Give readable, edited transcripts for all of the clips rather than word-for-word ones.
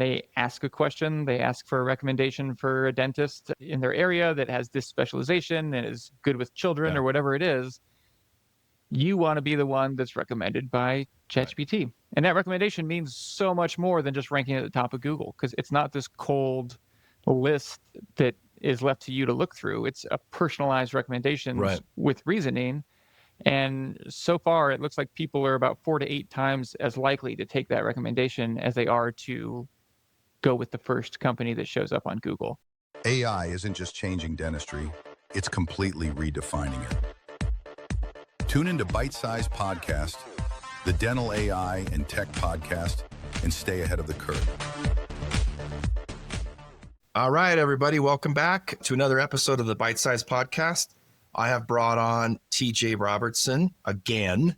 They ask a question, they ask for a recommendation for a dentist in their area that has this specialization and is good with children or whatever it is. You want to be the one that's recommended by ChatGPT. Right. And that recommendation means so much more than just ranking at the top of Google, because it's not this cold list that is left to you to look through. It's a personalized recommendations with reasoning. And so far, it looks like people are about 4 to 8 times as likely to take that recommendation as they are to go with the first company that shows up on Google. AI isn't just changing dentistry, it's completely redefining it. Tune into BYTE SIZED Podcast, the dental AI and tech podcast, and stay ahead of the curve. All right, everybody, welcome back to another episode of the BYTE SIZED Podcast. I have brought on TJ Robertson again.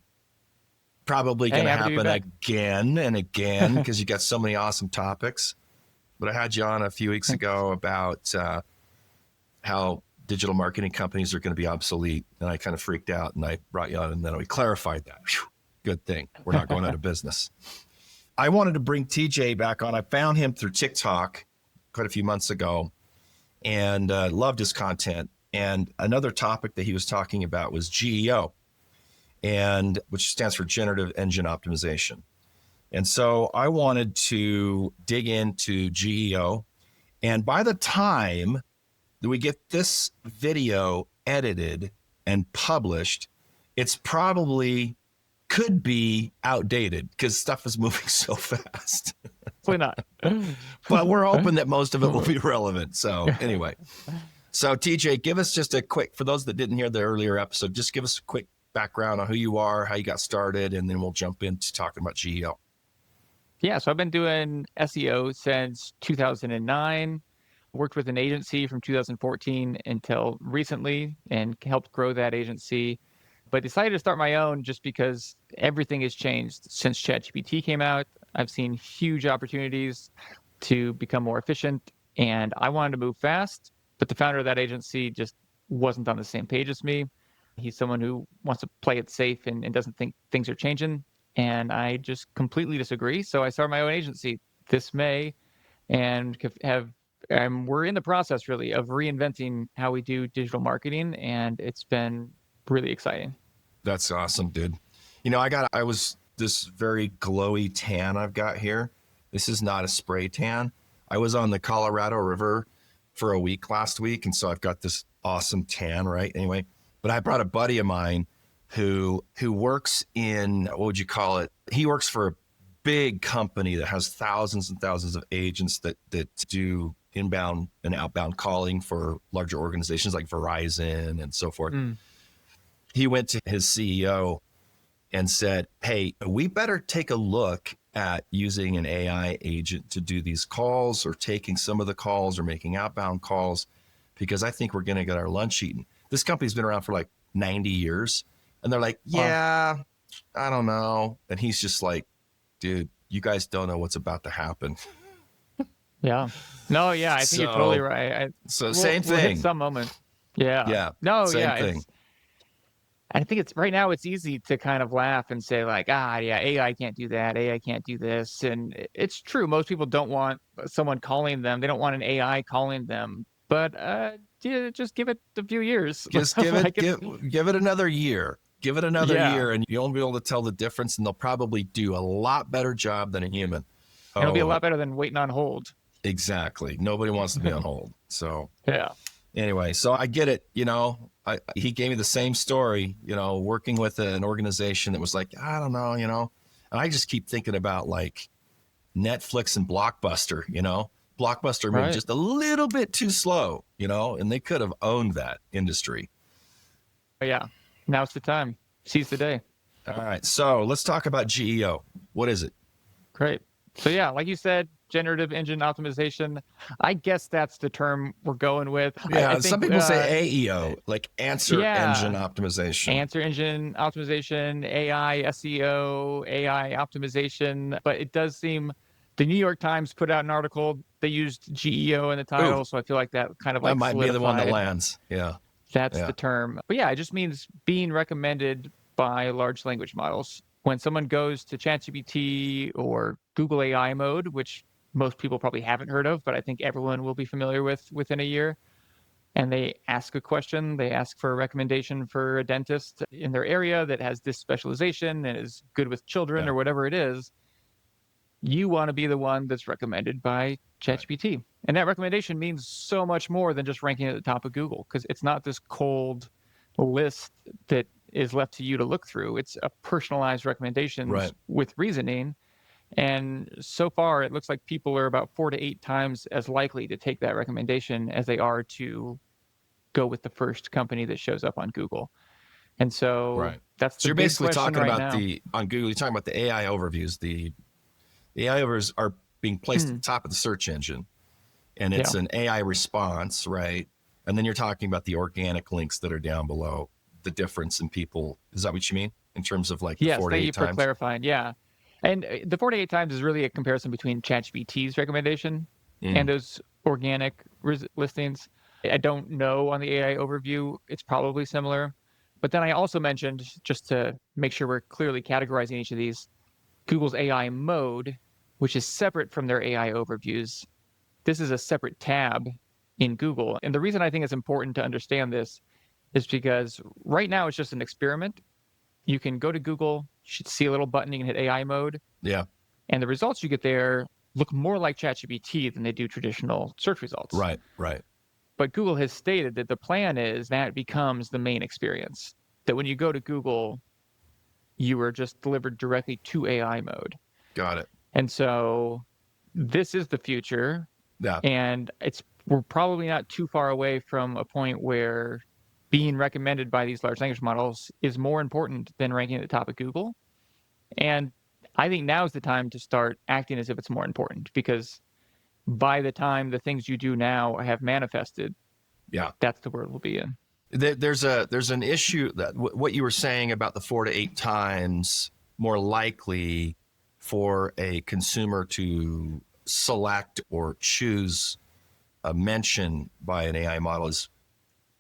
Probably going to happen again and again because you got so many awesome topics. But I had you on a few weeks ago about how digital marketing companies are going to be obsolete. And I kind of freaked out and I brought you on and then we clarified that. Whew, good thing. We're not going out of business. I wanted to bring TJ back on. I found him through TikTok quite a few months ago and loved his content. And another topic that he was talking about was GEO, and which stands for Generative Engine Optimization. And so I wanted to dig into GEO. And by the time that we get this video edited and published, it's probably could be outdated because stuff is moving so fast. Probably not. But we're hoping that most of it will be relevant. So anyway. So TJ, give us just a quick, for those that didn't hear the earlier episode, just give us a quick background on who you are, how you got started, and then we'll jump into talking about GEO. Yeah, so I've been doing SEO since 2009, worked with an agency from 2014 until recently and helped grow that agency, but decided to start my own just because everything has changed since ChatGPT came out. I've seen huge opportunities to become more efficient, and I wanted to move fast. But the founder of that agency just wasn't on the same page as me. He's someone who wants to play it safe and doesn't think things are changing. And I just completely disagree. So I started my own agency this May, and we're in the process really of reinventing how we do digital marketing. And it's been really exciting. That's awesome, dude. You know, I was this very glowy tan I've got here. This is not a spray tan. I was on the Colorado River for a week last week. And so I've got this awesome tan, right? Anyway, but I brought a buddy of mine who works in, what would you call it? He works for a big company that has thousands and thousands of agents that do inbound and outbound calling for larger organizations like Verizon and so forth. He went to his CEO and said, hey, we better take a look at using an AI agent to do these calls or taking some of the calls or making outbound calls, because I think we're going to get our lunch eaten. This company's been around for like 90 years. And they're like, yeah, I don't know. And he's just like, dude, you guys don't know what's about to happen. Yeah. No, yeah, I think you're totally right. Same thing. We'll hit some moment. Yeah. Yeah. No, same thing. I think it's right now it's easy to kind of laugh and say like, yeah, AI can't do that. AI can't do this. And it's true. Most people don't want someone calling them. They don't want an AI calling them. But just give it a few years. Just give it another year. Give it another year and you'll be able to tell the difference, and they'll probably do a lot better job than a human. It'll be a lot better than waiting on hold. Exactly. Nobody wants to be on hold. So yeah. Anyway, so I get it. You know, he gave me the same story, you know, working with an organization that was like, I don't know, you know, and I just keep thinking about like Netflix and Blockbuster, you know, Blockbuster moved just a little bit too slow, you know, and they could have owned that industry. Yeah. Now's the time. Seize the day. All right. So let's talk about GEO. What is it? Great. So yeah, like you said, generative engine optimization. I guess that's the term we're going with. Yeah, I think, some people say AEO, like answer engine optimization. Answer engine optimization, AI, SEO, AI optimization. But it does seem the New York Times put out an article. They used GEO in the title, so I feel like that kind of like that might be the one that lands. Yeah, that's the term. But yeah, it just means being recommended by large language models. When someone goes to ChatGPT or Google AI mode, which most people probably haven't heard of, but I think everyone will be familiar with within a year. And they ask a question, they ask for a recommendation for a dentist in their area that has this specialization and is good with children or whatever it is. You want to be the one that's recommended by ChatGPT. Right. And that recommendation means so much more than just ranking at the top of Google, because it's not this cold list that is left to you to look through. It's a personalized recommendations with reasoning. And so far, it looks like people are about 4 to 8 times as likely to take that recommendation as they are to go with the first company that shows up on Google. And so that's the you're big basically question talking right about now. on Google, you're talking about the AI overviews. The AI overviews are being placed at the top of the search engine, and it's an AI response, right? And then you're talking about the organic links that are down below, the difference in people. Is that what you mean in terms of like the 4 to 8 times? Yes, thank you for clarifying. Yeah. And the 4 to 8 times is really a comparison between ChatGPT's recommendation and those organic listings. I don't know on the AI overview. It's probably similar. But then I also mentioned, just to make sure we're clearly categorizing each of these, Google's AI mode, which is separate from their AI overviews. This is a separate tab in Google. And the reason I think it's important to understand this is because right now it's just an experiment. You can go to Google, you should see a little button, you can hit AI mode. Yeah. And the results you get there look more like ChatGPT than they do traditional search results. Right. But Google has stated that the plan is that it becomes the main experience. That when you go to Google, you are just delivered directly to AI mode. Got it. And so this is the future. Yeah. And we're probably not too far away from a point where being recommended by these large language models is more important than ranking at the top of Google. And I think now is the time to start acting as if it's more important, because by the time the things you do now have manifested, that's the world we'll be in. There's an issue that what you were saying about the 4 to 8 times more likely for a consumer to select or choose a mention by an AI model is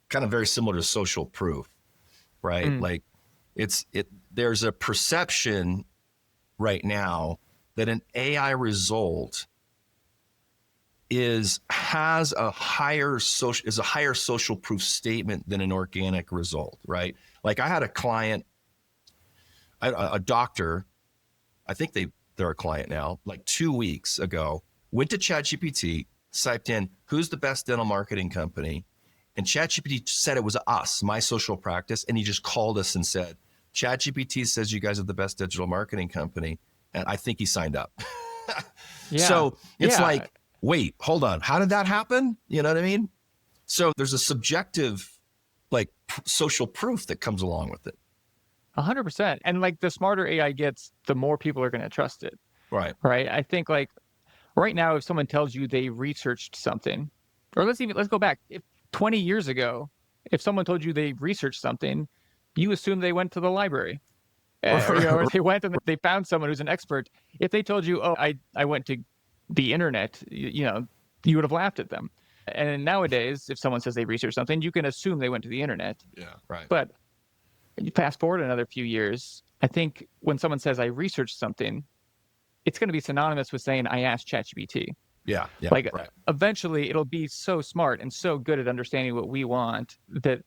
kind of very similar to social proof, right? Like there's a perception right now that an AI result is a higher social proof statement than an organic result, right? Like I had a client, a doctor, I think they're a client now, like 2 weeks ago, went to ChatGPT, typed in, who's the best dental marketing company? And ChatGPT said it was us, my social practice. And he just called us and said, ChatGPT says you guys are the best digital marketing company. And I think he signed up. So it's like, wait, hold on. How did that happen? You know what I mean? So there's a subjective, like social proof that comes along with it. 100%. And like the smarter AI gets, the more people are going to trust it. Right. I think like right now, if someone tells you they researched something, or let's go back. If 20 years ago, if someone told you they researched something, you assume they went to the library. Or they went and they found someone who's an expert. If they told you, oh, I went to the internet, you would have laughed at them. And nowadays, if someone says they researched something, you can assume they went to the internet. Yeah, right. But you fast forward another few years, I think when someone says I researched something, it's going to be synonymous with saying I asked ChatGPT. Yeah. Eventually, it'll be so smart and so good at understanding what we want that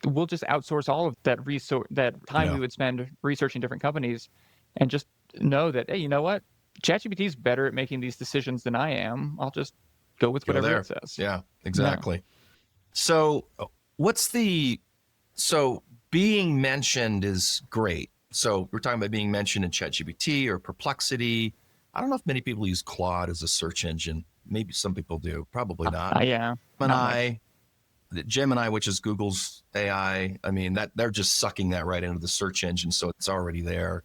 we'll just outsource all of that time we would spend researching different companies, and just know that, hey, you know what? ChatGPT is better at making these decisions than I am. I'll just go with whatever it says. Yeah, exactly. Yeah. So being mentioned is great. So we're talking about being mentioned in ChatGPT or Perplexity. I don't know if many people use Claude as a search engine. Maybe some people do. Probably not. Yeah. Gemini, which is Google's AI. I mean, that they're just sucking that right into the search engine, so it's already there.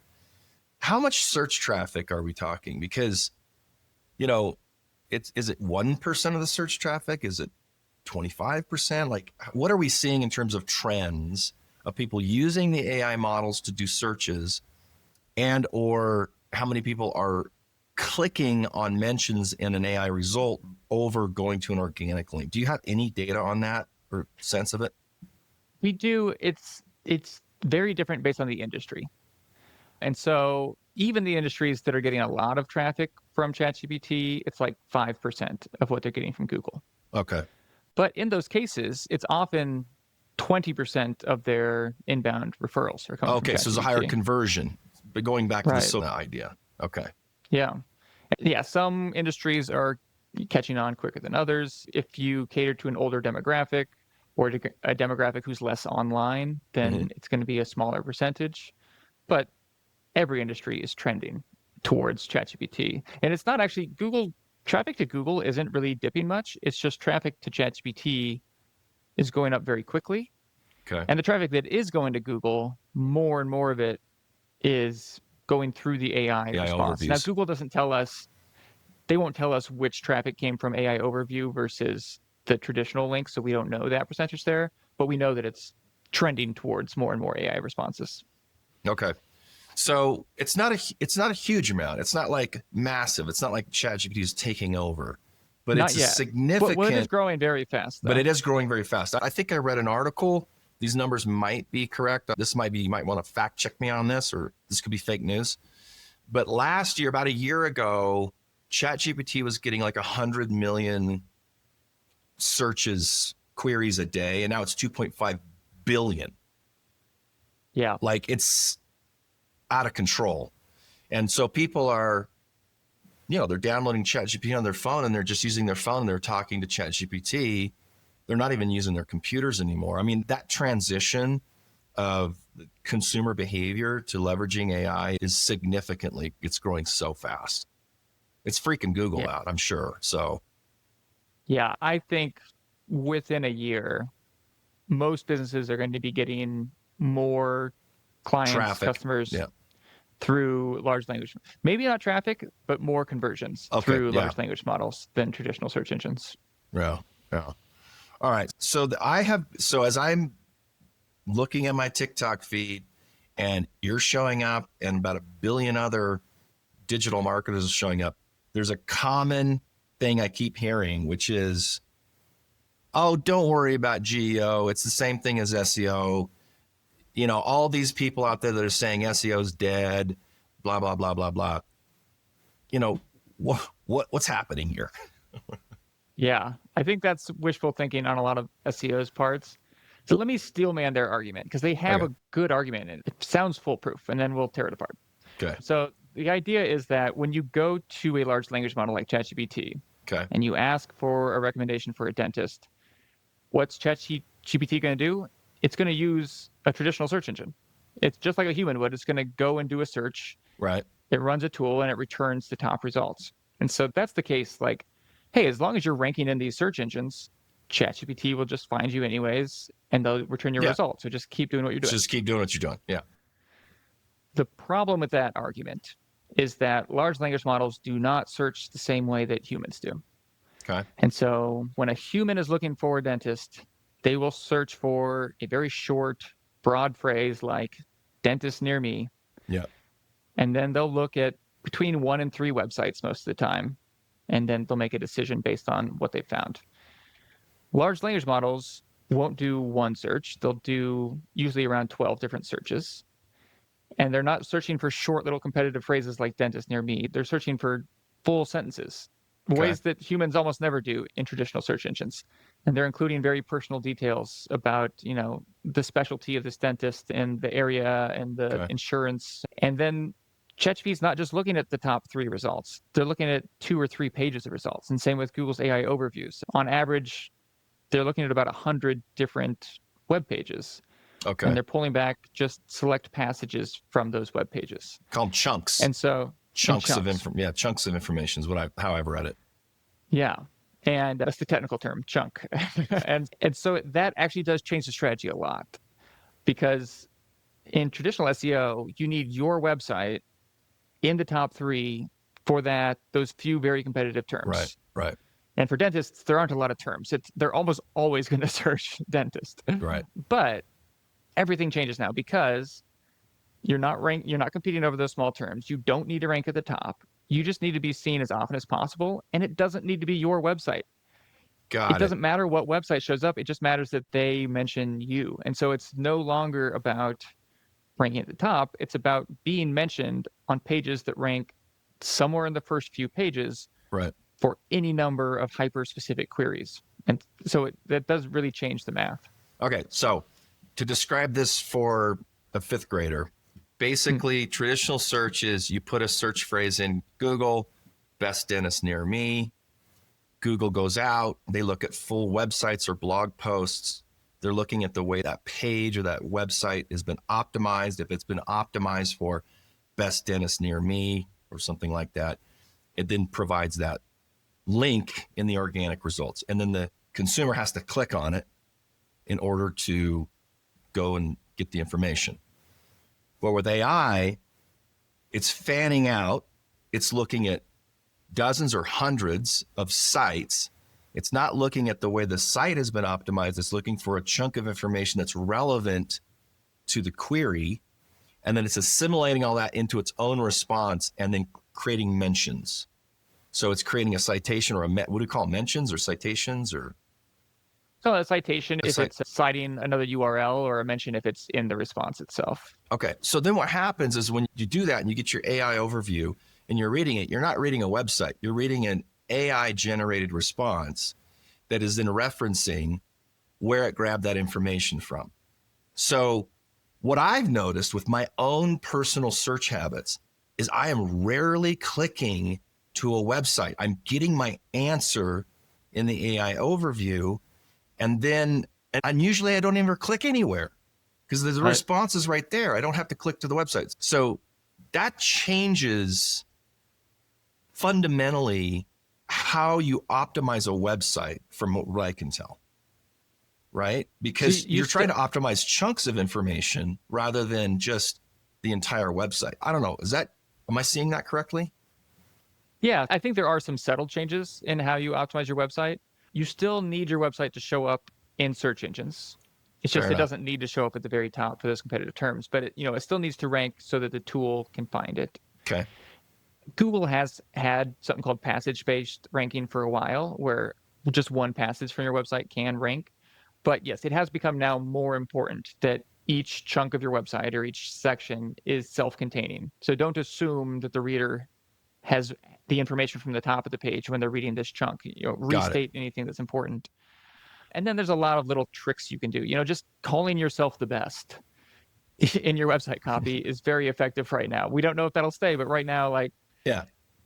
How much search traffic are we talking? Because, is it 1% of the search traffic? Is it 25%? Like, what are we seeing in terms of trends of people using the AI models to do searches, and or how many people are clicking on mentions in an AI result over going to an organic link? Do you have any data on that or sense of it? We do. It's very different based on the industry. And so even the industries that are getting a lot of traffic from ChatGPT, it's like 5% of what they're getting from Google. Okay. But in those cases, it's often 20% of their inbound referrals are coming from ChatGPT. So there's a higher conversion. But going back to the Sona idea. Okay. Yeah. Yeah. Some industries are catching on quicker than others. If you cater to an older demographic or a demographic who's less online, then it's going to be a smaller percentage. But every industry is trending towards ChatGPT. And it's not actually traffic to Google isn't really dipping much. It's just traffic to ChatGPT is going up very quickly. Okay. And the traffic that is going to Google, more and more of it is going through the AI response. Overviews. Now, Google doesn't tell us, they won't tell us which traffic came from AI overview versus the traditional link, so we don't know that percentage there, but we know that it's trending towards more and more AI responses. Okay. So it's not a huge amount. It's not like massive. It's not like ChatGPT is taking over, but Not it's yet. a significant. But it is growing very fast, though. But it is growing very fast. I think I read an article. These numbers might be correct. You might want to fact check me on this, or this could be fake news. But last year, about a year ago, ChatGPT was getting like 100 million queries a day, and now it's 2.5 billion. Yeah. Like, it's out of control. And so people are, they're downloading ChatGPT on their phone, and they're just using their phone, and they're talking to ChatGPT. They're not even using their computers anymore. I mean, that transition of consumer behavior to leveraging AI is it's growing so fast. It's freaking Google out, I'm sure. So, yeah, I think within a year, most businesses are going to be getting more clients, customers through large language. Maybe not traffic, but more conversions through large language models than traditional search engines. Yeah. All right. So as I'm looking at my TikTok feed, and you're showing up, and about 1 billion other digital marketers are showing up, there's a common thing I keep hearing, which is, oh, don't worry about GEO. It's the same thing as SEO. All these people out there that are saying SEO is dead, blah, blah, blah, blah, blah. What's happening here? Yeah, I think that's wishful thinking on a lot of SEO's parts. So let me steelman their argument, because they have a good argument, and it sounds foolproof, and then we'll tear it apart. Okay. So the idea is that when you go to a large language model like ChatGPT, and you ask for a recommendation for a dentist, what's ChatGPT going to do? It's going to use a traditional search engine. It's just like a human would. It's going to go and do a search. Right. It runs a tool, and it returns the top results. And so that's the case. Like, hey, as long as you're ranking in these search engines, ChatGPT will just find you anyways, and they'll return your results. So just keep doing what you're doing. Just keep doing what you're doing. Yeah. The problem with that argument is that large language models do not search the same way that humans do. Okay. And so when a human is looking for a dentist, they will search for a very short, broad phrase like dentist near me. Yeah. And then they'll look at between 1 and 3 websites most of the time. And then they'll make a decision based on what they found. Large language models won't do one search. They'll do usually around 12 different searches. And they're not searching for short little competitive phrases like dentist near me. They're searching for full sentences, ways that humans almost never do in traditional search engines. And they're including very personal details about, the specialty of this dentist and the area and the insurance. And then ChatGPT is not just looking at the top 3 results. They're looking at 2 or 3 pages of results. And same with Google's AI overviews. On average, they're looking at about 100 different web pages. Okay. And they're pulling back just select passages from those web pages. Called chunks. And so chunks of information is how I've read it. Yeah. And that's the technical term, chunk. and so that actually does change the strategy a lot, because in traditional SEO, you need your website in the top 3 for those few very competitive terms. Right. And for dentists, there aren't a lot of terms. They're almost always going to search dentist. Right. But everything changes now, because you're not competing over those small terms. You don't need to rank at the top. You just need to be seen as often as possible, and it doesn't need to be your website. It doesn't matter what website shows up. It just matters that they mention you. And so it's no longer about ranking at the top. It's about being mentioned on pages that rank somewhere in the first few pages Right. for any number of hyper-specific queries. And so that does really change the math. Okay, so to describe this for a fifth grader, basically traditional search is you put a search phrase in Google, best dentist near me. Google goes out, they look at full websites or blog posts. They're looking at the way that page or that website has been optimized. If it's been optimized for best dentist near me or something like that, it then provides that link in the organic results. And then the consumer has to click on it in order to go and get the information. Well, with AI, it's fanning out. It's looking at dozens or hundreds of sites. It's not looking at the way the site has been optimized. It's looking for a chunk of information that's relevant to the query. And then it's assimilating all that into its own response and then creating mentions. So it's creating a citation or what do we call it, mentions or citations or? So a citation if it's citing another URL, or a mention if it's in the response itself. Okay. So then what happens is when you do that and you get your AI overview and you're reading it, you're not reading a website. You're reading an AI generated response that is then referencing where it grabbed that information from. So what I've noticed with my own personal search habits is I am rarely clicking to a website. I'm getting my answer in the AI overview. And usually I don't even click anywhere because the response is right there. I don't have to click to the website. So that changes fundamentally how you optimize a website from what I can tell, right? Because you're trying to optimize chunks of information rather than just the entire website. I don't know. Am I seeing that correctly? Yeah, I think there are some subtle changes in how you optimize your website. You still need your website to show up in search engines. It's just it doesn't need to show up at the very top for those competitive terms, but it still needs to rank so that the tool can find it. Okay. Google has had something called passage-based ranking for a while, where just one passage from your website can rank. But yes, it has become now more important that each chunk of your website or each section is self-containing. So don't assume that the reader has the information from the top of the page when they're reading this chunk. Restate anything that's important. And then there's a lot of little tricks you can do. Just calling yourself the best in your website copy is very effective right now. We don't know if that'll stay, but right now,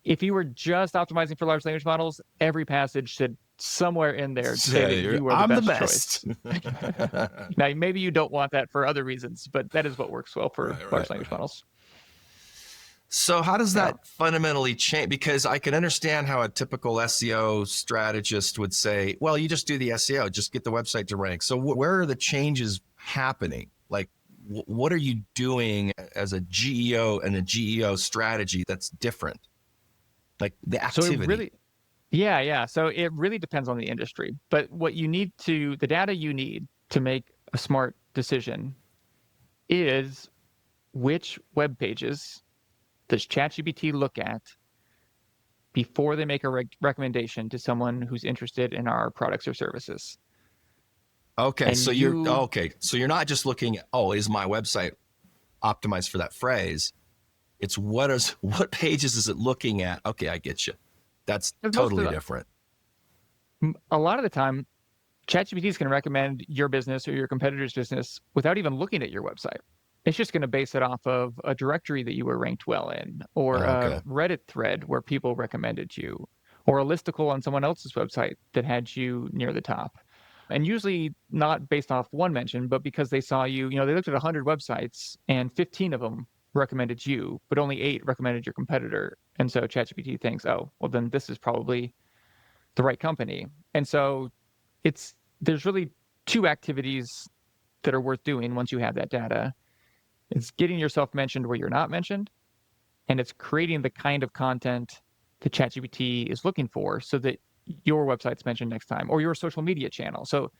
if you were just optimizing for large language models, every passage should somewhere in there say that you are the best choice. Now, maybe you don't want that for other reasons, but that is what works well for large language models. So how does that fundamentally change? Because I can understand how a typical SEO strategist would say, well, you just do the SEO, just get the website to rank. So where are the changes happening? Like, what are you doing as a GEO and a GEO strategy that's different? Like the activity. So it really depends on the industry. But the data you need to make a smart decision is which web pages does ChatGPT look at before they make a recommendation to someone who's interested in our products or services? Okay, so you're not just looking at, is my website optimized for that phrase? It's what pages is it looking at? Okay, I get you. That's totally different. A lot of the time, ChatGPT is going to recommend your business or your competitor's business without even looking at your website. It's just going to base it off of a directory that you were ranked well in, or a Reddit thread where people recommended you, or a listicle on someone else's website that had you near the top. And usually not based off one mention, but because they saw you, they looked at 100 websites and 15 of them recommended you, but only 8 recommended your competitor. And so ChatGPT thinks, then this is probably the right company. And so there's really 2 activities that are worth doing once you have that data. It's getting yourself mentioned where you're not mentioned, and it's creating the kind of content that ChatGPT is looking for so that your website's mentioned next time, or your social media channel. So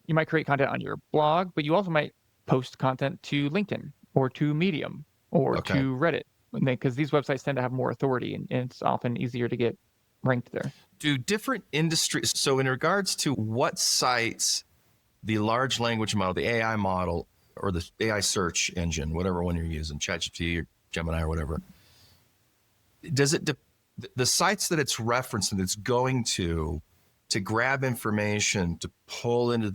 you might create content on your blog, but you also might post content to LinkedIn or to Medium or to Reddit, because these websites tend to have more authority, and it's often easier to get ranked there. Do different industries, so in regards to what sites the large language model, the AI model, or the AI search engine, whatever one you're using, ChatGPT or Gemini or whatever, does it the sites that it's referencing, it's going to grab information to pull into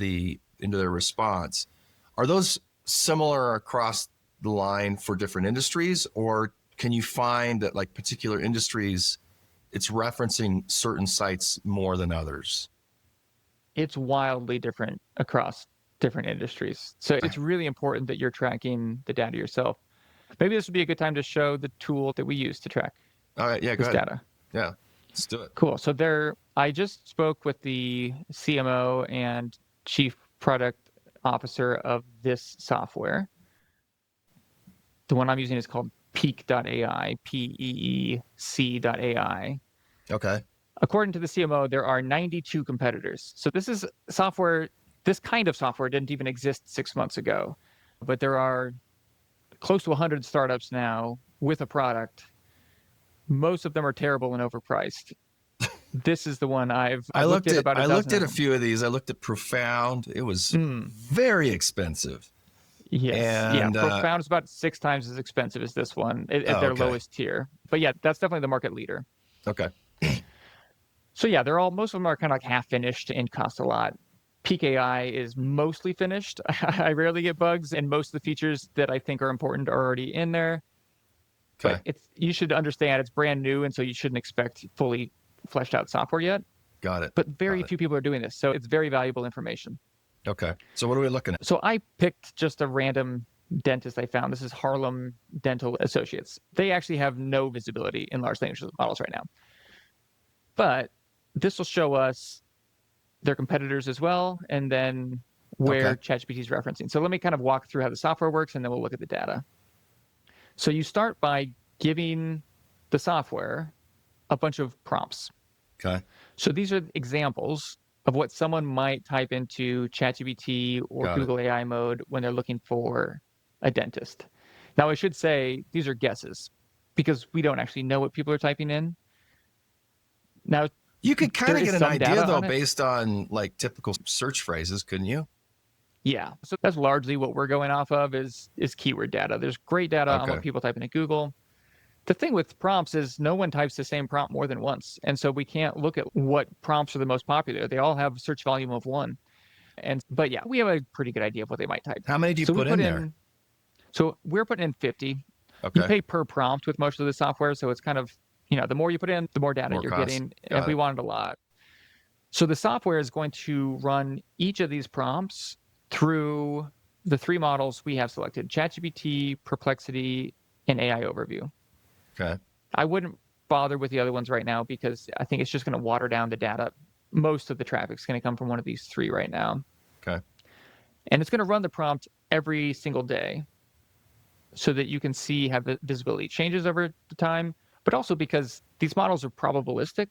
their response, are those similar across the line for different industries, or can you find that like particular industries, it's referencing certain sites more than others? It's wildly different across different industries. So it's really important that you're tracking the data yourself. Maybe this would be a good time to show the tool that we use to track All right, yeah, go this ahead. data. Yeah, let's do it. Cool. So I just spoke with the CMO and chief product officer of this software. The one I'm using is called peek.ai, PEEC.ai. Okay. According to the CMO, there are 92 competitors. So this is software, this kind of software didn't even exist 6 months ago, but there are close to 100 startups now with a product. Most of them are terrible and overpriced. This is the one I looked at about a dozen. I looked at a few of these. I looked at Profound. It was very expensive. Yes. And, Profound is about 6 times as expensive as this one at their lowest tier. But yeah, that's definitely the market leader. Okay. So yeah, most of them are kind of like half finished and cost a lot. Peak AI is mostly finished. I rarely get bugs, and most of the features that I think are important are already in there. Okay. But you should understand it's brand new, and so you shouldn't expect fully fleshed out software yet. Got it. But very few people are doing this, so it's very valuable information. Okay. So what are we looking at? So I picked just a random dentist I found. This is Harlem Dental Associates. They actually have no visibility in large language models right now. But this will show us their competitors as well, and then where ChatGPT is referencing. So let me kind of walk through how the software works, and then we'll look at the data. So you start by giving the software a bunch of prompts. Okay. So these are examples of what someone might type into ChatGPT or Google AI mode when they're looking for a dentist. Now, I should say these are guesses because we don't actually know what people are typing in. Now, you could kind of get an idea, though, based on like typical search phrases, couldn't you? Yeah. So that's largely what we're going off of is keyword data. There's great data on what people type into Google. The thing with prompts is no one types the same prompt more than once. And so we can't look at what prompts are the most popular. They all have search volume of 1. But yeah, we have a pretty good idea of what they might type. How many do you put in there? So we're putting in 50. Okay. You pay per prompt with most of the software. So it's kind of, the more you put in, the more data you're getting. And we wanted a lot. So the software is going to run each of these prompts through the 3 models we have selected: ChatGPT, Perplexity, and AI Overview. Okay. I wouldn't bother with the other ones right now because I think it's just going to water down the data. Most of the traffic is going to come from one of these 3 right now. Okay. And it's going to run the prompt every single day so that you can see how the visibility changes over the time, but also because these models are probabilistic,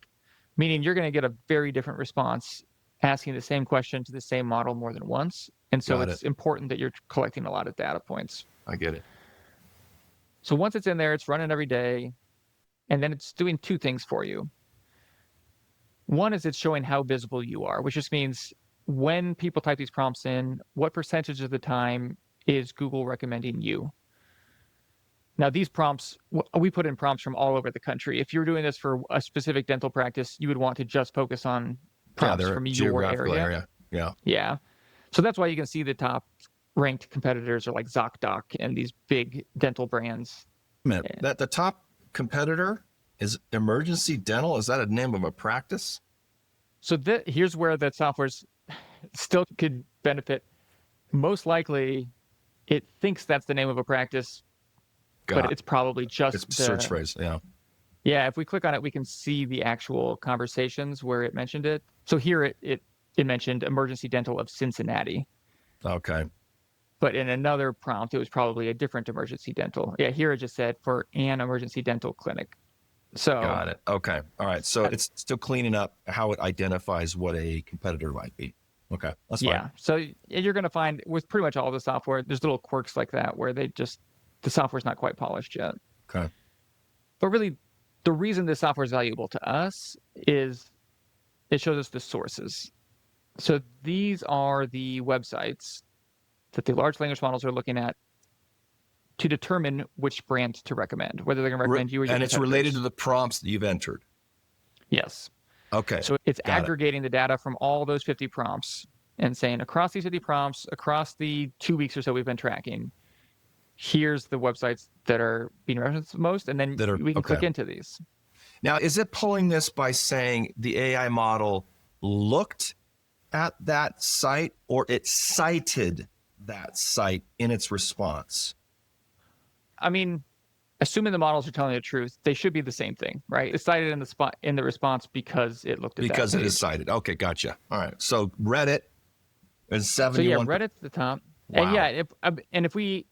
meaning you're going to get a very different response asking the same question to the same model more than once. And so it's important that you're collecting a lot of data points. I get it. So once it's in there, it's running every day, and then it's doing 2 things for you. One is it's showing how visible you are, which just means when people type these prompts in, what percentage of the time is Google recommending you? Now, these prompts, we put in prompts from all over the country. If you're doing this for a specific dental practice, you would want to just focus on prompts from your area. Yeah. Yeah. So that's why you can see the top ranked competitors are like ZocDoc and these big dental brands. That the top competitor is Emergency Dental. Is that a name of a practice? So here's where the software's still could benefit. Most likely, it thinks that's the name of a practice, but it's probably just the search phrase. Yeah. Yeah. If we click on it, we can see the actual conversations where it mentioned it. So here it mentioned Emergency Dental of Cincinnati. Okay. But in another prompt, it was probably a different emergency dental. Yeah, here it just said for an emergency dental clinic. So got it. Okay. All right. So it's still cleaning up how it identifies what a competitor might be. Okay. That's fine. Yeah. So you're going to find with pretty much all the software, there's little quirks like that where the software's not quite polished yet. Okay. But really, the reason this software is valuable to us is it shows us the sources. So these are the websites that the large language models are looking at to determine which brand to recommend, whether they're going to recommend you or your And it's competitors. related to the prompts that you've entered. Yes. Okay. So it's aggregating the data from all those 50 prompts and saying, across these 50 prompts, across the 2 weeks or so we've been tracking, here's the websites that are being referenced the most, and then we can click into these. Now, is it pulling this by saying the AI model looked at that site or it cited that site in its response? I mean, assuming the models are telling the truth, they should be the same thing, right? It's cited in the response because it looked at that because page. it is cited. Okay, gotcha. All right. So Reddit is 71%. So yeah, Reddit's the top. Wow. And yeah, if we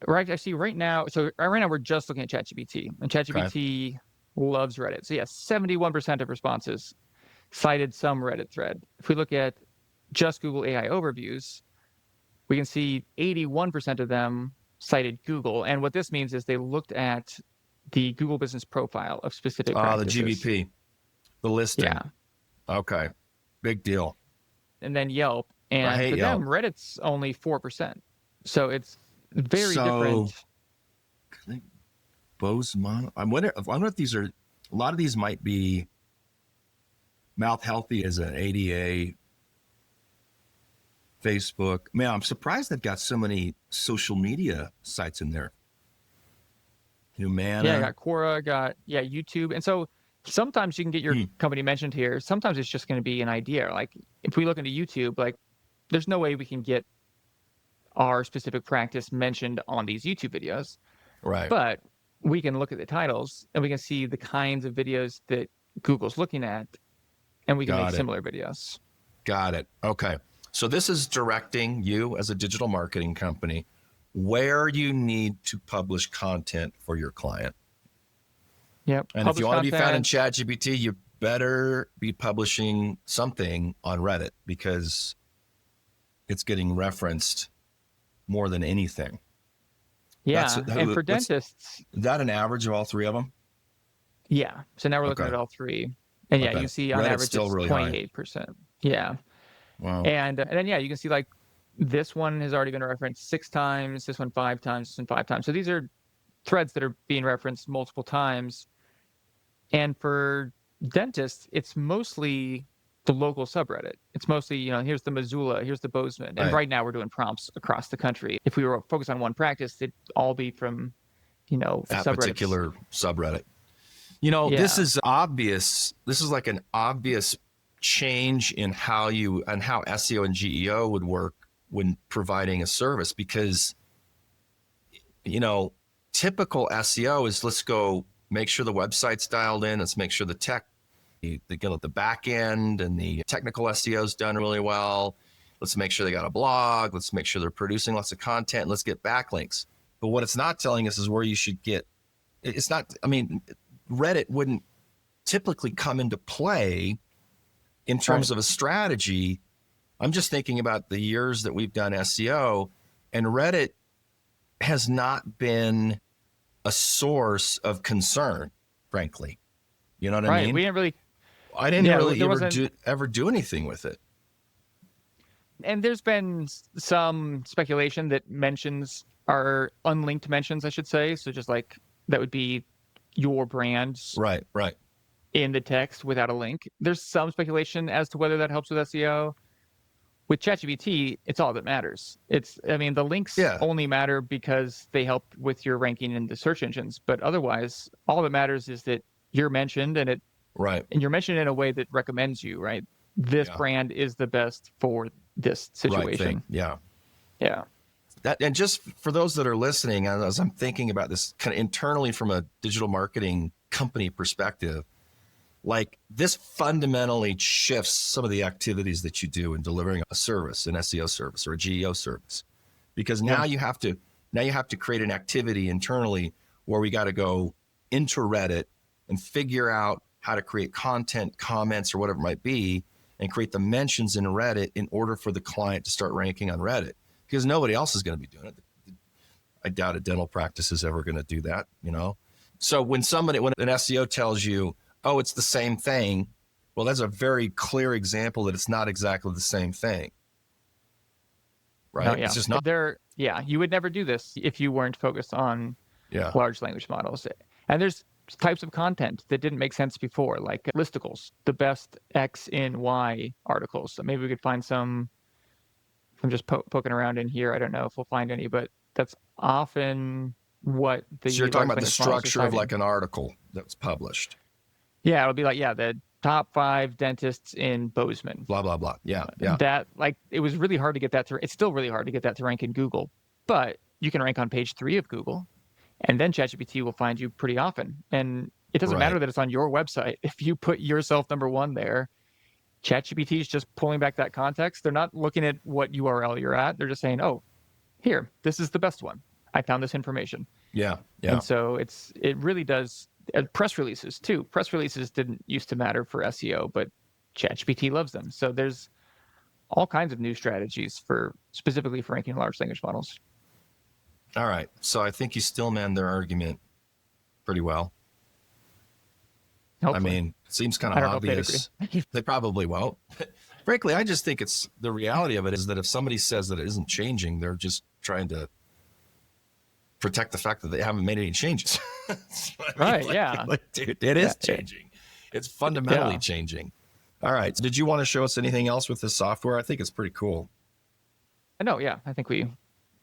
I see right now, so right now we're just looking at ChatGPT, and ChatGPT loves Reddit. So yeah, 71% of responses cited some Reddit thread. If we look at just Google AI overviews, we can see 81% of them cited Google. And what this means is they looked at the Google business profile of specific practices. The GBP, the listing. Yeah. Okay. Big deal. And then Yelp. And for them, Reddit's only 4%. So it's very different. I wonder if these are, a lot of these might be Mouth Healthy as an ADA, Facebook. Man, I'm surprised they've got so many social media sites in there. Humana. Yeah, I got Quora, YouTube. And so sometimes you can get your company mentioned here. Sometimes it's just going to be an idea. Like if we look into YouTube, like there's no way we can get our specific practice mentioned on these YouTube videos. Right. But we can look at the titles and we can see the kinds of videos that Google's looking at, and we can make similar videos. Got it. Okay. So this is directing you as a digital marketing company where you need to publish content for your client. Yep. And if you want to be found in ChatGPT, you better be publishing something on Reddit because it's getting referenced more than anything. Yeah. And for dentists. Is that an average of all three of them? Yeah. So now we're looking at all three. And yeah, you can see on Reddit's average still it's really 28%. High. Yeah. Wow. And then, yeah, you can see like this one has already been referenced 6 times, this one 5 times, this one 5 times. So these are threads that are being referenced multiple times. And for dentists, it's mostly the local subreddit. It's mostly, here's the Missoula, here's the Bozeman. And right now we're doing prompts across the country. If we were focused on one practice, it'd all be from, that particular subreddit. This is obvious. This is like an obvious change in how SEO and GEO would work when providing a service, because, typical SEO is let's go make sure the website's dialed in. Let's make sure the tech, the back end and the technical SEO is done really well. Let's make sure they got a blog. Let's make sure they're producing lots of content. Let's get backlinks. But what it's not telling us is where you should get. It's not, Reddit wouldn't typically come into play in terms of a strategy. I'm just thinking about the years that we've done SEO, and Reddit has not been a source of concern, frankly. You know what I mean? I didn't really ever do anything with it. And there's been some speculation that mentions are unlinked mentions, I should say. So just like that would be your brand. Right. In the text without a link. There's some speculation as to whether that helps with SEO. With ChatGPT, it's all that matters. The links only matter because they help with your ranking in the search engines. But otherwise, all that matters is that you're mentioned and and you're mentioned in a way that recommends you, right? This brand is the best for this situation. Right. Yeah. And just for those that are listening, as I'm thinking about this kind of internally from a digital marketing company perspective, like this fundamentally shifts some of the activities that you do in delivering a service, an SEO service or a GEO service, because now you have to create an activity internally where we got to go into Reddit and figure out how to create content, comments, or whatever it might be, and create the mentions in Reddit in order for the client to start ranking on Reddit, because nobody else is going to be doing it. I doubt a dental practice is ever going to do that, So when an SEO tells you, oh, it's the same thing, well, that's a very clear example that it's not exactly the same thing. right? Oh, yeah. It's just not. You would never do this if you weren't focused on Yeah. large language models. And there's types of content that didn't make sense before, like listicles, the best X in Y articles. So maybe we could find some. I'm just poking around in here. I don't know if we'll find any, but that's often what So you're the talking large about the language models are structure of citing. like an article that's published. Yeah, it'll be like, the top 5 dentists in Bozeman. Blah, blah, blah. Yeah. That, like, it was really hard to get that to, it's still really hard to get that to rank in Google, but you can rank on page 3 of Google, and then ChatGPT will find you pretty often. And it doesn't matter that it's on your website. If you put yourself number 1 there, ChatGPT is just pulling back that context. They're not looking at what URL you're at. They're just saying, oh, here, this is the best one. I found this information. Yeah. And so it really does. Press releases too. Press releases didn't used to matter for SEO, but ChatGPT loves them. So there's all kinds of new strategies specifically for ranking large language models. All right. So I think you still manned their argument pretty well. Hopefully. I mean, it seems kind of obvious. They probably won't. Frankly, I just think it's the reality of it is that if somebody says that it isn't changing, they're just trying to protect the fact that they haven't made any changes. Right. Dude, it is changing. It's fundamentally changing. All right. So did you want to show us anything else with this software? I think it's pretty cool. No, yeah. I think we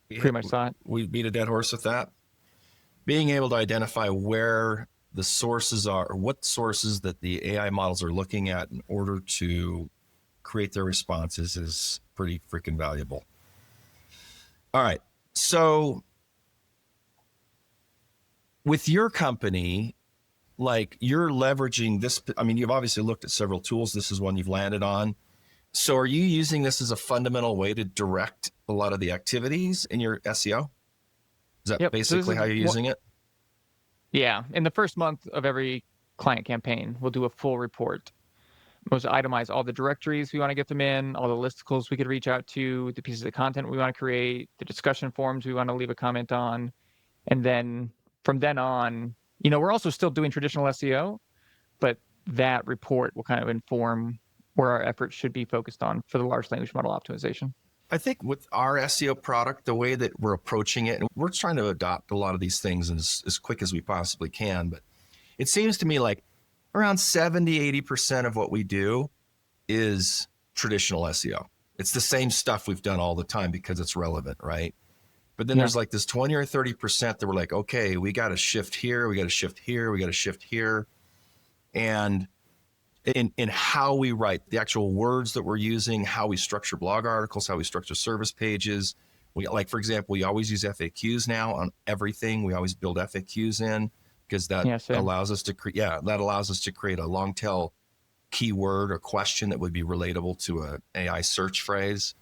pretty much saw it. We beat a dead horse with that. Being able to identify where the sources are, or what sources that the AI models are looking at in order to create their responses is pretty freaking valuable. All right. So with your company, like you're leveraging this, I mean, you've obviously looked at several tools. This is one you've landed on. So are you using this as a fundamental way to direct a lot of the activities in your SEO? Is that basically how you're using it? Yeah. In the first month of every client campaign, we'll do a full report. We'll itemize all the directories we want to get them in, all the listicles we could reach out to, the pieces of content we want to create, the discussion forums we want to leave a comment on. And then from then on, we're also still doing traditional SEO, but that report will kind of inform where our efforts should be focused on for the large language model optimization. I think with our SEO product, the way that we're approaching it, and we're trying to adopt a lot of these things as quick as we possibly can, but it seems to me like around 70, 80% of what we do is traditional SEO. It's the same stuff we've done all the time because it's relevant, right? But then there's like this 20 or 30% that we're like, okay, we got to shift here, we got to shift here, we got to shift here. And in how we write, the actual words that we're using, how we structure blog articles, how we structure service pages. Like, for example, we always use FAQs now on everything. We always build FAQs in because that allows us to create a long tail keyword or question that would be relatable to an AI search phrase.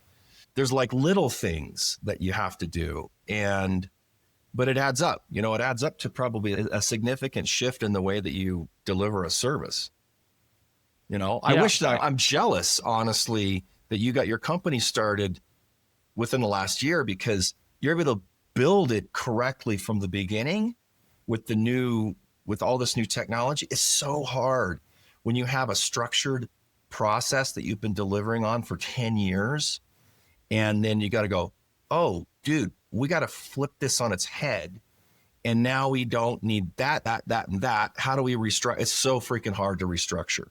There's like little things that you have to do, but it adds up. It adds up to probably a significant shift in the way that you deliver a service. I wish that I'm jealous, honestly, that you got your company started within the last year because you're able to build it correctly from the beginning with all this new technology. It's so hard when you have a structured process that you've been delivering on for 10 years. And then you got to go, oh, dude, we got to flip this on its head. And now we don't need that, and that. How do we restructure? It's so freaking hard to restructure.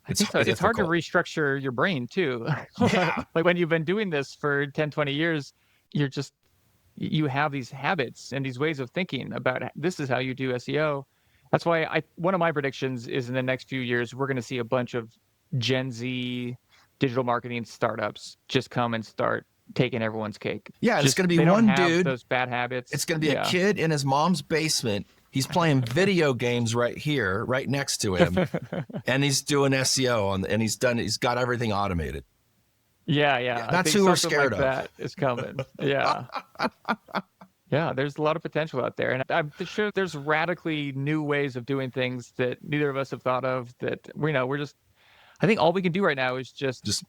It's hard to restructure your brain too. Yeah. Like when you've been doing this for 10, 20 years, you have these habits and these ways of thinking about this is how you do SEO. That's why one of my predictions is in the next few years, we're going to see a bunch of Gen Z digital marketing startups just come and start taking everyone's cake. Yeah, it's going to be one dude. Those bad habits. It's going to be a kid in his mom's basement. He's playing video games right here, right next to him, and he's doing SEO and he's got everything automated. Yeah. That's who we're scared of. That is coming. Yeah. Yeah, there's a lot of potential out there, and I'm sure there's radically new ways of doing things that neither of us have thought of. That we're just. I think all we can do right now is just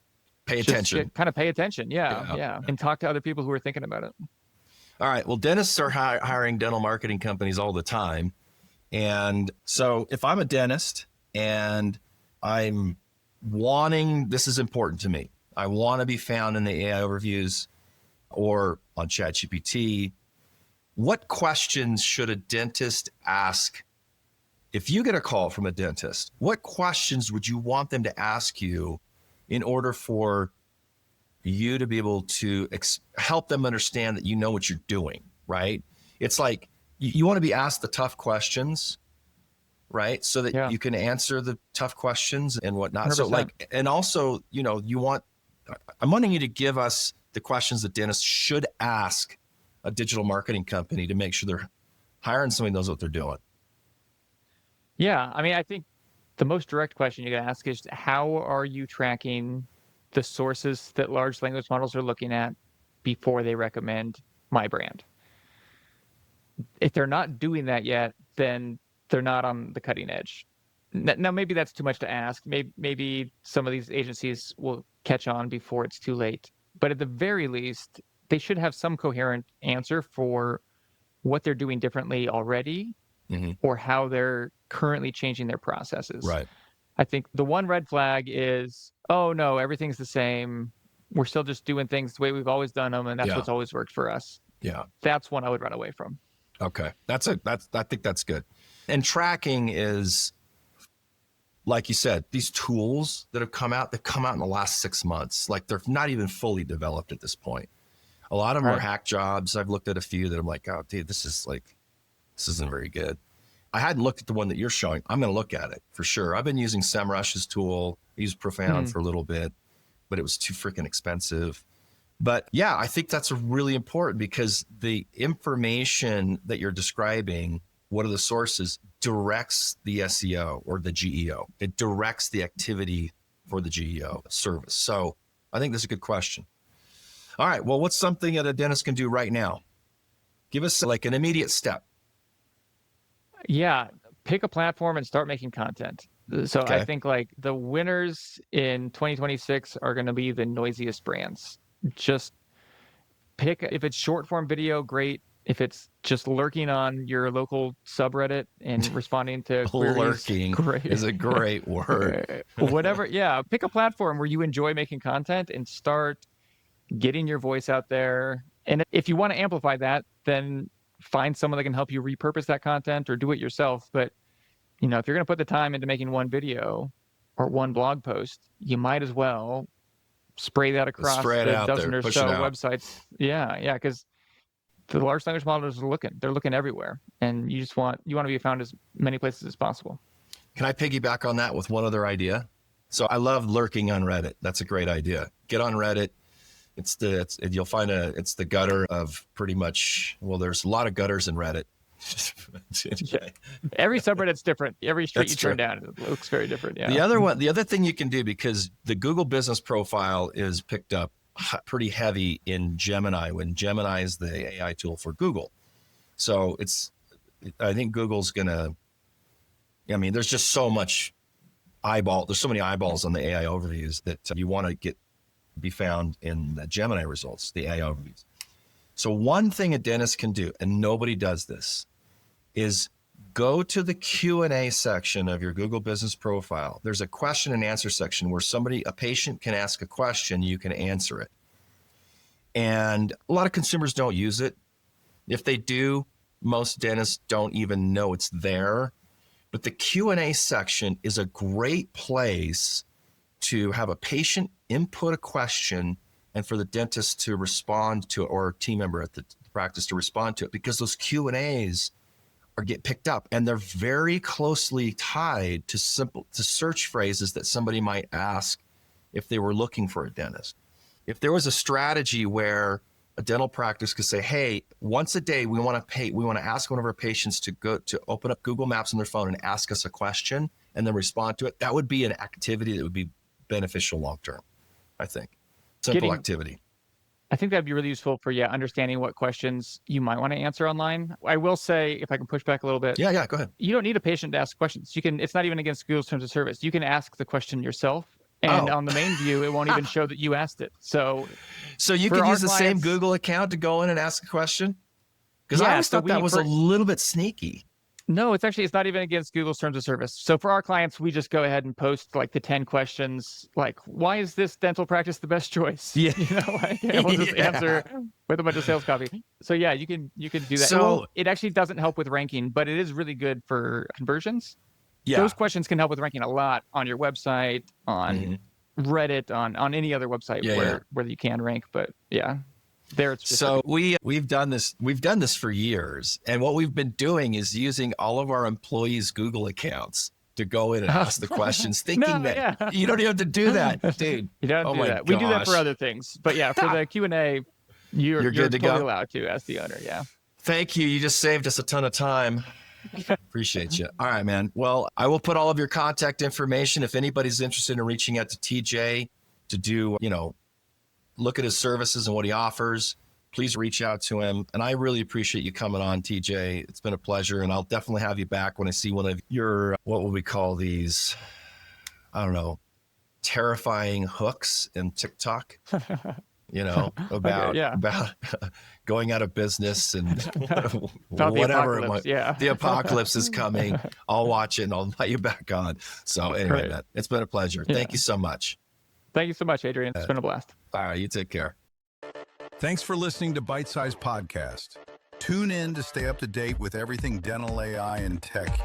pay attention. Kind of pay attention. Yeah, and talk to other people who are thinking about it. All right. Well, dentists are hiring dental marketing companies all the time. And so if I'm a dentist and this is important to me. I want to be found in the AI overviews or on ChatGPT. What questions should a dentist ask? If you get a call from a dentist, what questions would you want them to ask you in order for you to be able to help them understand that you know what you're doing, right? It's like you want to be asked the tough questions, right? So that you can answer the tough questions and whatnot. 100%. So like, and also, I'm wanting you to give us the questions that dentists should ask a digital marketing company to make sure they're hiring somebody who knows what they're doing. Yeah. I mean, I think the most direct question you can ask is, how are you tracking the sources that large language models are looking at before they recommend my brand? If they're not doing that yet, then they're not on the cutting edge. Now, maybe that's too much to ask. Maybe some of these agencies will catch on before it's too late. But at the very least, they should have some coherent answer for what they're doing differently already, or how they're currently changing their processes. Right. I think the one red flag is, oh no, everything's the same. We're still just doing things the way we've always done them, and that's what's always worked for us. Yeah. That's one I would run away from. Okay. I think that's good. And tracking is, like you said, these tools that have come out, they've come out in the last 6 months. Like, they're not even fully developed at this point. A lot of them are hack jobs. I've looked at a few that I'm like, oh, dude, this isn't very good. I hadn't looked at the one that you're showing. I'm going to look at it for sure. I've been using SEMrush's tool. I used Profound for a little bit, but it was too freaking expensive. But yeah, I think that's really important, because the information that you're describing, what are the sources, directs the SEO or the GEO. It directs the activity for the GEO service. So I think that's a good question. All right. Well, what's something that a dentist can do right now? Give us like an immediate step. Yeah. Pick a platform and start making content. So I think like the winners in 2026 are going to be the noisiest brands. Just pick, if it's short form video, great. If it's just lurking on your local subreddit and responding to queries, lurking great. Is a great word. Whatever. Yeah. Pick a platform where you enjoy making content and start getting your voice out there. And if you want to amplify that, then find someone that can help you repurpose that content or do it yourself. But, if you're going to put the time into making one video or one blog post, you might as well spray that across the dozen or so websites. Yeah. Because the large language models are looking. They're looking everywhere. And you want to be found as many places as possible. Can I piggyback on that with one other idea? So I love lurking on Reddit. That's a great idea. Get on Reddit. You'll find it's the gutter of pretty much, well, there's a lot of gutters in Reddit. Every subreddit's different. Every street you turn down, it looks very different. Yeah. The other thing you can do, because the Google business profile is picked up pretty heavy in Gemini, when Gemini is the AI tool for Google. So I think Google's gonna, there's just so much there's so many eyeballs on the AI overviews that you want to be found in the Gemini results, the AI overviews. So one thing a dentist can do, and nobody does this, is go to the Q&A section of your Google business profile. There's a question and answer section where a patient can ask a question, you can answer it. And a lot of consumers don't use it. If they do, most dentists don't even know it's there. But the Q&A section is a great place to have a patient input a question and for the dentist to respond to it, or a team member at the practice to respond to it, because those Q&As get picked up, and they're very closely tied to search phrases that somebody might ask if they were looking for a dentist. If there was a strategy where a dental practice could say, hey, once a day, we want to ask one of our patients to open up Google Maps on their phone and ask us a question and then respond to it, that would be an activity that would be beneficial long-term, I think. Simple activity. I think that'd be really useful for understanding what questions you might want to answer online. I will say, if I can push back a little bit. Yeah, go ahead. You don't need a patient to ask questions. It's not even against Google's terms of service. You can ask the question yourself, and on the main view, it won't even show that you asked it. So you can use the same Google account to go in and ask a question? Because I always thought that was a little bit sneaky. No, it's not even against Google's terms of service. So for our clients, we just go ahead and post like the 10 questions, like, why is this dental practice the best choice? Yeah. And we'll just answer with a bunch of sales copy. So yeah, you can do that. So it actually doesn't help with ranking, but it is really good for conversions. yeah. Those questions can help with ranking a lot on your website, on Reddit, on any other website where you can rank. But yeah. There it's just so we've done this for years, and what we've been doing is using all of our employees' Google accounts to go in and ask the questions, thinking that you don't even have to do that, dude. You don't do that. We do that for other things, but yeah, for the Q&A, you're good to totally allowed to as the owner. Yeah. Thank you. You just saved us a ton of time. Appreciate you. All right, man. Well, I will put all of your contact information if anybody's interested in reaching out to TJ to do, look at his services and what he offers. Please reach out to him. And I really appreciate you coming on, TJ. It's been a pleasure. And I'll definitely have you back when I see one of your, what would we call these? I don't know, terrifying hooks in TikTok, about going out of business and whatever. The apocalypse is coming. I'll watch it and I'll let you back on. So anyway, man, it's been a pleasure. Thank you so much. Thank you so much, Adrian. It's been a blast. All right, you take care. Thanks for listening to Bite Size Podcast. Tune in to stay up to date with everything dental AI and tech